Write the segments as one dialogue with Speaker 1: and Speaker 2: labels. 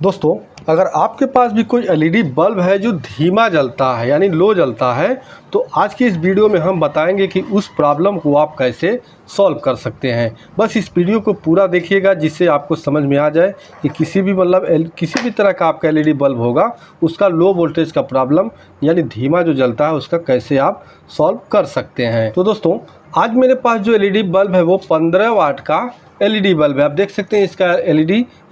Speaker 1: दोस्तों, अगर आपके पास भी कोई एलईडी बल्ब है जो धीमा जलता है यानी लो जलता है, तो आज की इस वीडियो में हम बताएंगे कि उस प्रॉब्लम को आप कैसे सॉल्व कर सकते हैं। बस इस वीडियो को पूरा देखिएगा जिससे आपको समझ में आ जाए कि किसी भी तरह का आपका एलईडी बल्ब होगा, उसका लो वोल्टेज का प्रॉब्लम यानी धीमा जो जलता है उसका कैसे आप सॉल्व कर सकते हैं। तो दोस्तों, आज मेरे पास जो एलईडी बल्ब है वो 15 वाट का एलईडी बल्ब है। आप देख सकते हैं इसका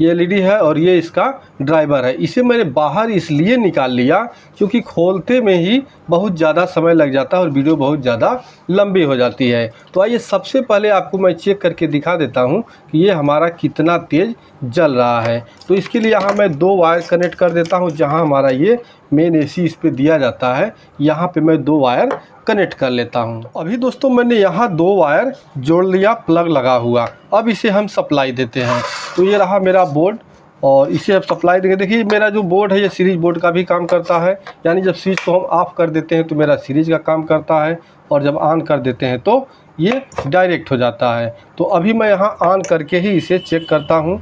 Speaker 1: ये एलईडी है और ये इसका ड्राइवर है। इसे मैंने बाहर इसलिए निकाल लिया क्योंकि खोलते में ही बहुत ज़्यादा समय लग जाता है और वीडियो बहुत ज़्यादा लंबी हो जाती है। तो आइए सबसे पहले आपको मैं चेक करके दिखा देता हूँ कि ये हमारा कितना तेज़ जल रहा है। तो इसके लिए यहाँ मैं 2 वायर कनेक्ट कर देता हूँ। जहाँ हमारा ये मेन एसी इस पर दिया जाता है, यहाँ पे मैं 2 वायर कनेक्ट कर लेता हूँ। अभी दोस्तों मैंने यहाँ 2 वायर जोड़ लिया, प्लग लगा हुआ। अब इसे हम सप्लाई देते हैं। तो ये रहा मेरा बोर्ड और इसे अब सप्लाई देंगे। देखिए मेरा जो बोर्ड है ये सीरीज बोर्ड का भी काम करता है, यानी जब स्विच को हम ऑफ़ कर देते हैं तो मेरा सीरीज का काम करता है और जब ऑन कर देते हैं तो ये डायरेक्ट हो जाता है। तो अभी मैं यहाँ ऑन करके ही इसे चेक करता हूँ।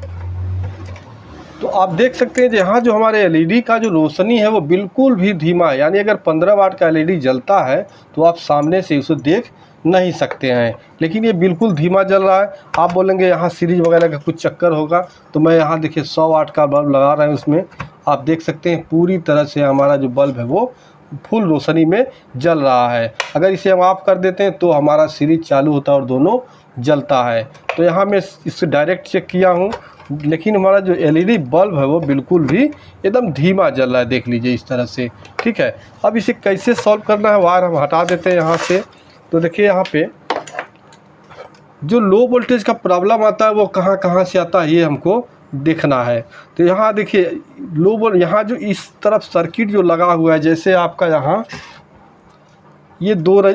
Speaker 1: तो आप देख सकते हैं यहाँ जो हमारे एलईडी का जो रोशनी है वो बिल्कुल भी धीमा है, यानी अगर 15 वाट का एलईडी जलता है तो आप सामने से उसे देख नहीं सकते हैं, लेकिन ये बिल्कुल धीमा जल रहा है। आप बोलेंगे यहाँ सीरीज वगैरह का कुछ चक्कर होगा, तो मैं यहाँ देखिए 100 वाट का बल्ब लगा रहा हूँ। उसमें आप देख सकते हैं पूरी तरह से हमारा जो बल्ब है वो फुल रोशनी में जल रहा है। अगर इसे हम ऑफ कर देते हैं तो हमारा सीरीज चालू होता है और दोनों जलता है। तो यहाँ मैं इससे डायरेक्ट चेक किया हूँ, लेकिन हमारा जो एलईडी बल्ब है वो बिल्कुल भी एकदम धीमा जल रहा है। देख लीजिए इस तरह से, ठीक है। अब इसे कैसे सॉल्व करना है, वायर हम हटा देते हैं यहाँ से। तो देखिए यहाँ पे जो लो वोल्टेज का प्रॉब्लम आता है वो कहाँ से आता है ये हमको देखना है। तो यहाँ देखिए यहाँ जो इस तरफ सर्किट जो लगा हुआ है, जैसे आपका यहाँ ये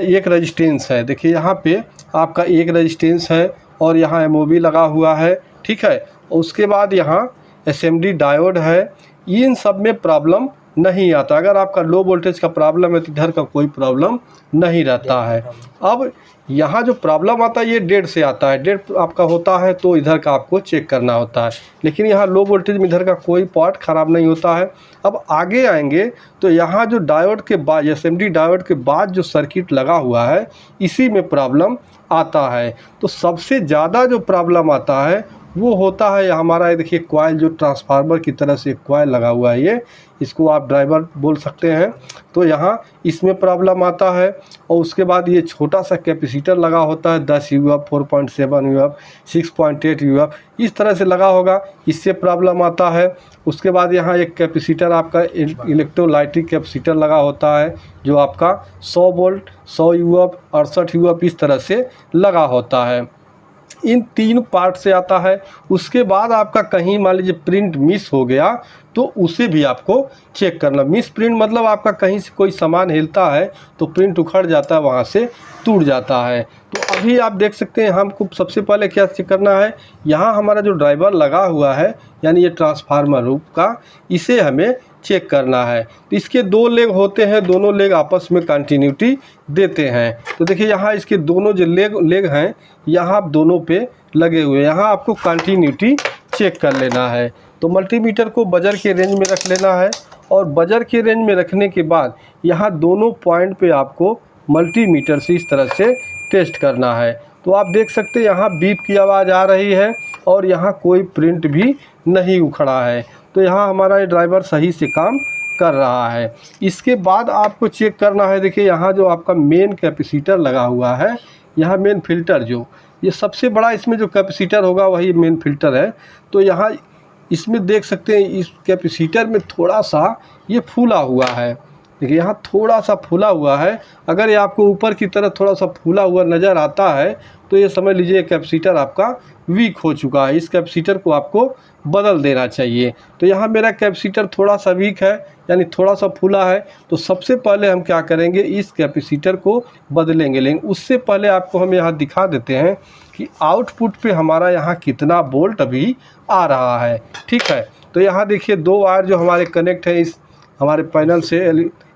Speaker 1: एक रेजिस्टेंस है। देखिए यहाँ पे आपका एक रेजिस्टेंस है और यहाँ एमओवी लगा हुआ है, ठीक है। उसके बाद यहाँ एसएमडी डायोड है। इन सब में प्रॉब्लम नहीं आता। अगर आपका लो वोल्टेज का प्रॉब्लम है तो इधर का कोई प्रॉब्लम नहीं रहता है। अब यहाँ जो प्रॉब्लम आता है ये डेड से आता है। डेड आपका होता है तो इधर का आपको चेक करना होता है, लेकिन यहाँ लो वोल्टेज में इधर का कोई पार्ट ख़राब नहीं होता है। अब आगे आएंगे तो यहाँ जो डायोड के बाद एसएमडी डायोड के बाद जो सर्किट लगा हुआ है इसी में प्रॉब्लम आता है। तो सबसे ज़्यादा जो प्रॉब्लम आता है वो होता है हमारा, ये देखिए कॉइल जो ट्रांसफार्मर की तरह से कॉइल लगा हुआ है, ये इसको आप ड्राइवर बोल सकते हैं। तो यहाँ इसमें प्रॉब्लम आता है। और उसके बाद ये छोटा सा कैपेसिटर लगा होता है 10 यूएफ, 4.7 यूएफ, 6.8 यूएफ, इस तरह से लगा होगा, इससे प्रॉब्लम आता है। उसके बाद यहाँ एक कैपेसिटर आपका इलेक्ट्रोलाइटिक कैपेसिटर लगा होता है जो आपका 100 वोल्ट, 100 यूएफ, 68 यूएफ इस तरह से लगा होता है। इन 3 पार्ट से आता है। उसके बाद आपका कहीं मान लीजिए प्रिंट मिस हो गया तो उसे भी आपको चेक करना। मिस प्रिंट मतलब आपका कहीं से कोई सामान हिलता है तो प्रिंट उखड़ जाता है, वहाँ से टूट जाता है। तो अभी आप देख सकते हैं हमको सबसे पहले क्या चेक करना है, यहाँ हमारा जो ड्राइवर लगा हुआ है यानी ये ट्रांसफार्मर रूप का, इसे हमें चेक करना है। तो इसके 2 लेग होते हैं, दोनों लेग आपस में कंटिन्यूटी देते हैं। तो देखिए यहाँ इसके दोनों जो लेग हैं यहाँ आप दोनों पे लगे हुए हैं, यहाँ आपको कंटिन्यूटी चेक कर लेना है। तो मल्टीमीटर को बजर के रेंज में रख लेना है और बजर के रेंज में रखने के बाद यहाँ दोनों पॉइंट पे आपको मल्टीमीटर से इस तरह से टेस्ट करना है। तो आप देख सकते हैं यहाँ बीप की आवाज़ आ रही है और यहाँ कोई प्रिंट भी नहीं उखड़ा है। तो यहाँ हमारा ये ड्राइवर सही से काम कर रहा है। इसके बाद आपको चेक करना है, देखिए यहाँ जो आपका मेन कैपेसिटर लगा हुआ है, यहाँ मेन फिल्टर जो ये सबसे बड़ा इसमें जो कैपेसिटर होगा वही मेन फिल्टर है। तो यहाँ इसमें देख सकते हैं इस कैपेसिटर में थोड़ा सा ये फूला हुआ है। देखिए यहाँ थोड़ा सा फूला हुआ है। अगर ये आपको ऊपर की तरफ थोड़ा सा फूला हुआ नज़र आता है तो ये समझ लीजिए कैपेसिटर आपका वीक हो चुका है। इस कैपेसिटर को आपको बदल देना चाहिए। तो यहाँ मेरा कैपेसिटर थोड़ा सा वीक है यानी थोड़ा सा फूला है। तो सबसे पहले हम क्या करेंगे, इस कैपेसिटर को बदलेंगे। लेकिन उससे पहले आपको हम यहाँ दिखा देते हैं कि आउटपुट पे हमारा यहाँ कितना वोल्ट अभी आ रहा है, ठीक है। तो यहाँ देखिए 2 वायर जो हमारे कनेक्ट हैं इस हमारे पैनल से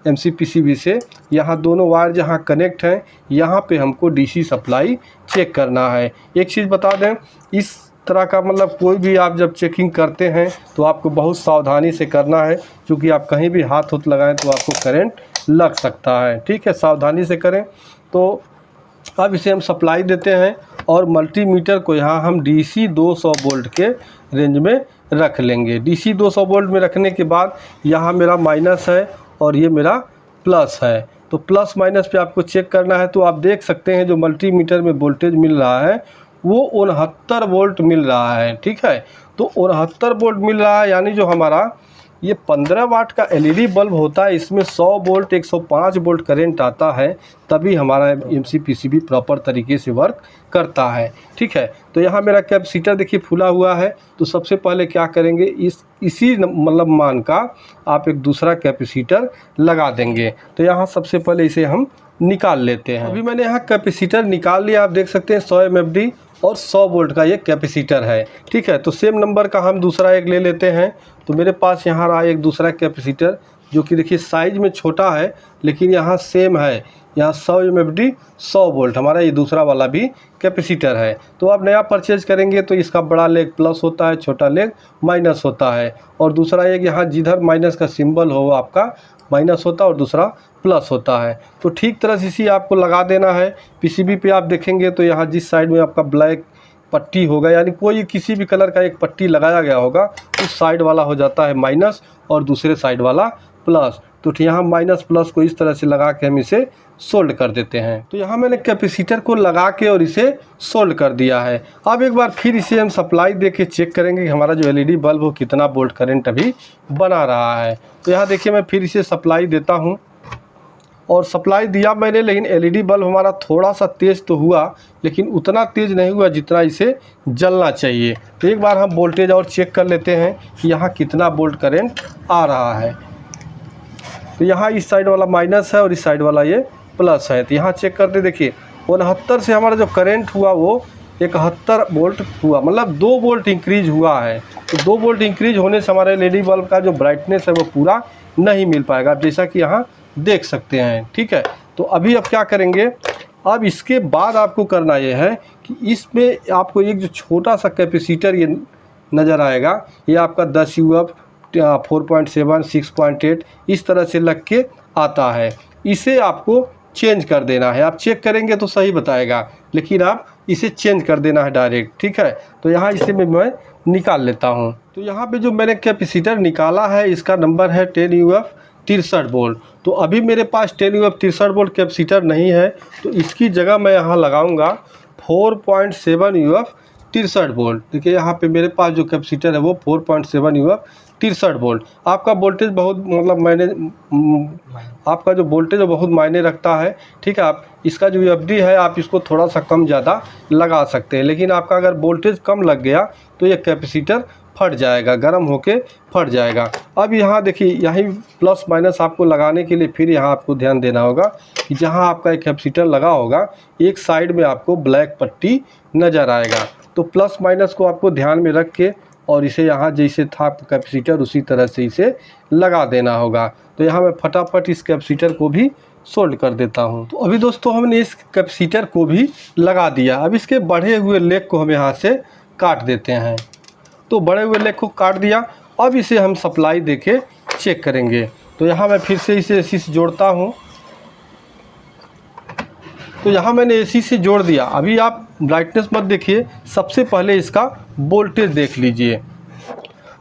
Speaker 1: MCPCB से, यहाँ दोनों वायर जहाँ कनेक्ट हैं यहाँ पे हमको DC सप्लाई चेक करना है। एक चीज़ बता दें, इस तरह का मतलब कोई भी आप जब चेकिंग करते हैं तो आपको बहुत सावधानी से करना है, क्योंकि आप कहीं भी हाथ लगाएं तो आपको करंट लग सकता है। ठीक है, सावधानी से करें। तो अब इसे हम सप्लाई देते हैं और मल्टीमीटर को यहाँ हम DC 200 वोल्ट के रेंज में रख लेंगे। DC 200 वोल्ट में रखने के बाद यहाँ मेरा माइनस है और ये मेरा प्लस है। तो प्लस माइनस पे आपको चेक करना है। तो आप देख सकते हैं जो मल्टीमीटर में वोल्टेज मिल रहा है वो 69 वोल्ट मिल रहा है। ठीक है, तो 69 वोल्ट मिल रहा है, यानी जो हमारा ये 15 वाट का LED बल्ब होता है, इसमें 100 वोल्ट 105 वोल्ट करंट आता है, तभी हमारा MCPCB प्रॉपर तरीके से वर्क करता है। ठीक है, तो यहाँ मेरा कैपेसिटर देखिए फूला हुआ है। तो सबसे पहले क्या करेंगे, इसी मतलब मान का आप एक दूसरा कैपेसिटर लगा देंगे। तो यहाँ सबसे पहले इसे हम निकाल लेते हैं। अभी मैंने यहाँ कैपेसिटर निकाल लिया। आप देख सकते हैं 100 MFD और 100 वोल्ट का ये कैपेसिटर है। ठीक है, तो सेम नंबर का हम दूसरा एक ले लेते हैं। तो मेरे पास यहाँ रहा एक दूसरा कैपेसिटर, जो कि देखिए साइज़ में छोटा है लेकिन यहाँ सेम है। यहाँ 100 MFD 100 वोल्ट हमारा ये दूसरा वाला भी कैपेसिटर है। तो आप नया परचेज करेंगे तो इसका बड़ा लेग प्लस होता है, छोटा लेग माइनस होता है। और दूसरा एक यहाँ जिधर माइनस का सिंबल हो आपका माइनस होता है और दूसरा प्लस होता है। तो ठीक तरह से इसी आपको लगा देना है। PCB पे आप देखेंगे तो यहाँ जिस साइड में आपका ब्लैक पट्टी होगा, यानी कोई किसी भी कलर का एक पट्टी लगाया गया होगा, उस साइड वाला हो जाता है माइनस और दूसरे साइड वाला प्लस। तो यहाँ माइनस प्लस को इस तरह से लगा के हम इसे सोल्ड कर देते हैं। तो यहाँ मैंने कैपेसिटर को लगा के और इसे सोल्ड कर दिया है। अब एक बार फिर इसे हम सप्लाई दे के चेक करेंगे कि हमारा जो LED बल्ब हो कितना वोल्ट करंट अभी बना रहा है। तो यहाँ देखिए मैं फिर इसे सप्लाई देता हूँ और सप्लाई दिया मैंने, लेकिन LED बल्ब हमारा थोड़ा सा तेज़ तो हुआ, लेकिन उतना तेज़ नहीं हुआ जितना इसे जलना चाहिए। तो एक बार हम वोल्टेज और चेक कर लेते हैं कि यहाँ कितना वोल्ट करंट आ रहा है। तो यहाँ इस साइड वाला माइनस है और इस साइड वाला ये प्लस है। तो यहाँ चेक करते देखिए 69 से हमारा जो करंट हुआ वो 71 वोल्ट हुआ, मतलब 2 वोल्ट इंक्रीज हुआ है। तो 2 वोल्ट इंक्रीज होने से हमारे LED बल्ब का जो ब्राइटनेस है वो पूरा नहीं मिल पाएगा, जैसा कि यहाँ देख सकते हैं। ठीक है, तो अभी अब क्या करेंगे, अब इसके बाद आपको करना ये है कि इसमें आपको एक जो छोटा सा कैपेसिटर ये नज़र आएगा, ये आपका 10 UF 4.7 6.8 इस तरह से लग के आता है। इसे आपको चेंज कर देना है। आप चेक करेंगे तो सही बताएगा, लेकिन आप इसे चेंज कर देना है डायरेक्ट। ठीक है, तो यहाँ इसे मैं निकाल लेता हूँ। तो यहाँ पे जो मैंने कैपेसिटर निकाला है इसका नंबर है 10 UF 63 वोल्ट। तो अभी मेरे पास 10 UF 63 वोल्ट कैपेसिटर नहीं है, तो इसकी जगह मैं यहाँ लगाऊंगा 4.7 UF 63 वोल्ट। देखिए यहाँ पे मेरे पास जो कैपेसिटर है वो 4.7 UF 63 वोल्ट। आपका वोल्टेज बहुत आपका जो वोल्टेज है बहुत मायने रखता है। ठीक है, आप इसका जो FD है आप इसको थोड़ा सा कम ज़्यादा लगा सकते हैं, लेकिन आपका अगर वोल्टेज कम लग गया तो ये कैपेसिटर फट जाएगा, गर्म होके फट जाएगा। अब यहाँ देखिए यहीं प्लस माइनस आपको लगाने के लिए फिर यहाँ आपको ध्यान देना होगा कि जहाँ आपका एक कैपेसिटर लगा होगा एक साइड में आपको ब्लैक पट्टी नज़र आएगा। तो प्लस माइनस को आपको ध्यान में रख के और इसे यहाँ जैसे था कैपेसिटर उसी तरह से इसे लगा देना होगा। तो यहाँ मैं फटाफट इस कैपेसिटर को भी सोल्ड कर देता हूँ। तो अभी दोस्तों हमने इस कैपेसिटर को भी लगा दिया। अब इसके बढ़े हुए लेग को हम यहाँ से काट देते हैं। तो बड़े हुए लेग को काट दिया। अब इसे हम सप्लाई देके चेक करेंगे। तो यहाँ मैं फिर से इसे AC से जोड़ता हूँ। तो यहाँ मैंने AC से जोड़ दिया। अभी आप ब्राइटनेस मत देखिए, सबसे पहले इसका वोल्टेज देख लीजिए।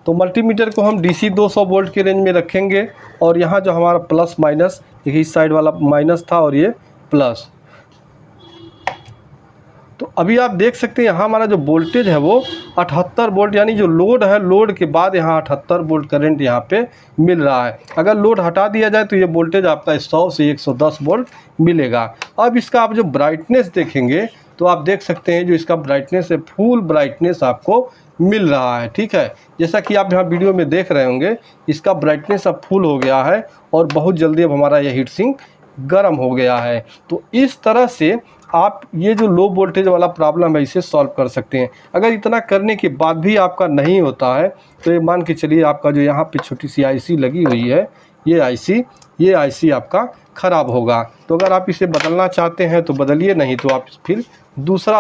Speaker 1: तो मल्टीमीटर को हम DC 200 वोल्ट के रेंज में रखेंगे और यहाँ जो हमारा प्लस माइनस, देखिए इस साइड वाला माइनस था और ये प्लस। तो अभी आप देख सकते हैं यहाँ हमारा जो वोल्टेज है वो 78 वोल्ट, यानी जो लोड है, लोड के बाद यहाँ 78 वोल्ट करंट यहाँ पे मिल रहा है। अगर लोड हटा दिया जाए तो ये वोल्टेज आपका 100 से 110 वोल्ट मिलेगा। अब इसका आप जो ब्राइटनेस देखेंगे तो आप देख सकते हैं जो इसका ब्राइटनेस है, फुल ब्राइटनेस आपको मिल रहा है। ठीक है, जैसा कि आप यहाँ वीडियो में देख रहे होंगे इसका ब्राइटनेस अब फुल हो गया है और बहुत जल्दी अब हमारा यह हीट सिंक गर्म हो गया है। तो इस तरह से आप ये जो लो वोल्टेज वाला प्रॉब्लम है इसे सॉल्व कर सकते हैं। अगर इतना करने के बाद भी आपका नहीं होता है तो ये मान के चलिए आपका जो यहाँ पे छोटी सी IC लगी हुई है ये IC आपका ख़राब होगा। तो अगर आप इसे बदलना चाहते हैं तो बदलिए, नहीं तो आप फिर दूसरा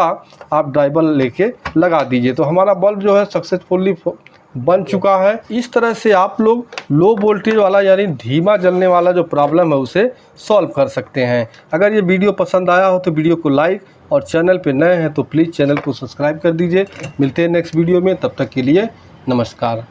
Speaker 1: आप ड्राइवर लेके लगा दीजिए। तो हमारा बल्ब जो है सक्सेसफुली बन चुका है। इस तरह से आप लोग लो वोल्टेज वाला यानी धीमा जलने वाला जो प्रॉब्लम है उसे सॉल्व कर सकते हैं। अगर ये वीडियो पसंद आया हो तो वीडियो को लाइक और चैनल पे नए हैं तो प्लीज़ चैनल को सब्सक्राइब कर दीजिए। मिलते हैं नेक्स्ट वीडियो में, तब तक के लिए नमस्कार।